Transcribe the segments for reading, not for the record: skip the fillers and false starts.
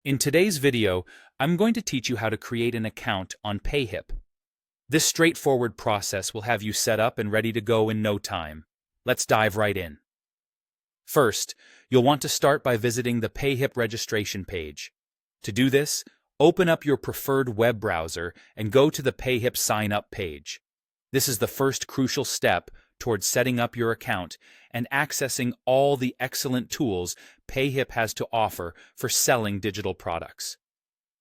In today's video, I'm going to teach you how to create an account on Payhip. This straightforward process will have you set up and ready to go in no time. Let's dive right in. First, you'll want to start by visiting the Payhip registration page. To do this, open up your preferred web browser and go to the Payhip sign-up page. This is the first crucial step towards setting up your account and accessing all the excellent tools Payhip has to offer for selling digital products.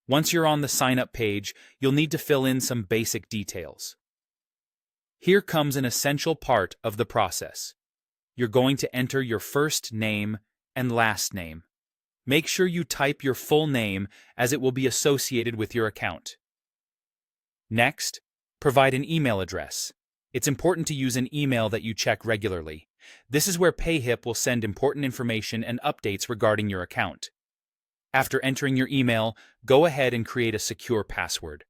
Once you're on the sign-up page, you'll need to fill in some basic details. Here comes an essential part of the process. You're going to enter your first name and last name. Make sure you type your full name as it will be associated with your account. Next, provide an email address. It's important to use an email that you check regularly. This is where Payhip will send important information and updates regarding your account. After entering your email, go ahead and create a secure password.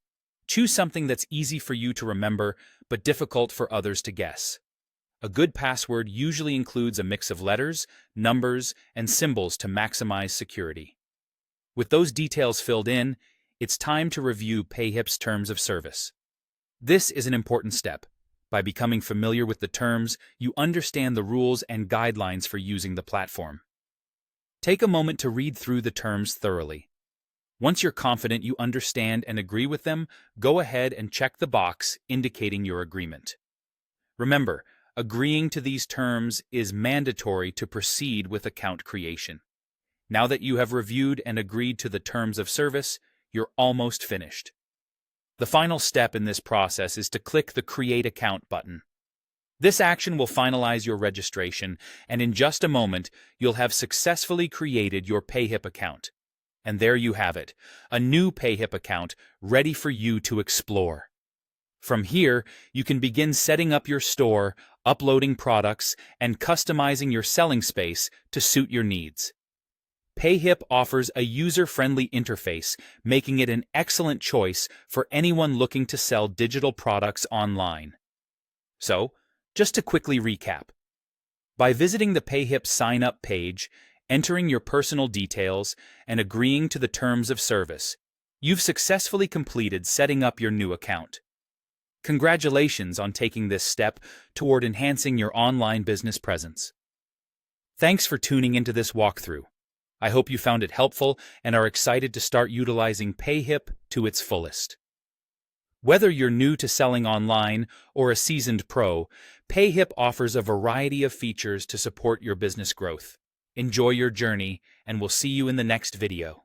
Choose something that's easy for you to remember but difficult for others to guess. A good password usually includes a mix of letters, numbers, and symbols to maximize security. With those details filled in, it's time to review Payhip's terms of service. This is an important step. By becoming familiar with the terms, you understand the rules and guidelines for using the platform. Take a moment to read through the terms thoroughly. Once you're confident you understand and agree with them, go ahead and check the box indicating your agreement. Remember, agreeing to these terms is mandatory to proceed with account creation. Now that you have reviewed and agreed to the terms of service, you're almost finished. The final step in this process is to click the Create Account button. This action will finalize your registration, and in just a moment, you'll have successfully created your Payhip account. And there you have it, a new Payhip account ready for you to explore. From here, you can begin setting up your store, uploading products, and customizing your selling space to suit your needs. Payhip offers a user-friendly interface, making it an excellent choice for anyone looking to sell digital products online. So, just to quickly recap. By visiting the Payhip sign-up page, entering your personal details, and agreeing to the terms of service, you've successfully completed setting up your new account. Congratulations on taking this step toward enhancing your online business presence. Thanks for tuning into this walkthrough. I hope you found it helpful and are excited to start utilizing Payhip to its fullest. Whether you're new to selling online or a seasoned pro, Payhip offers a variety of features to support your business growth. Enjoy your journey, and we'll see you in the next video.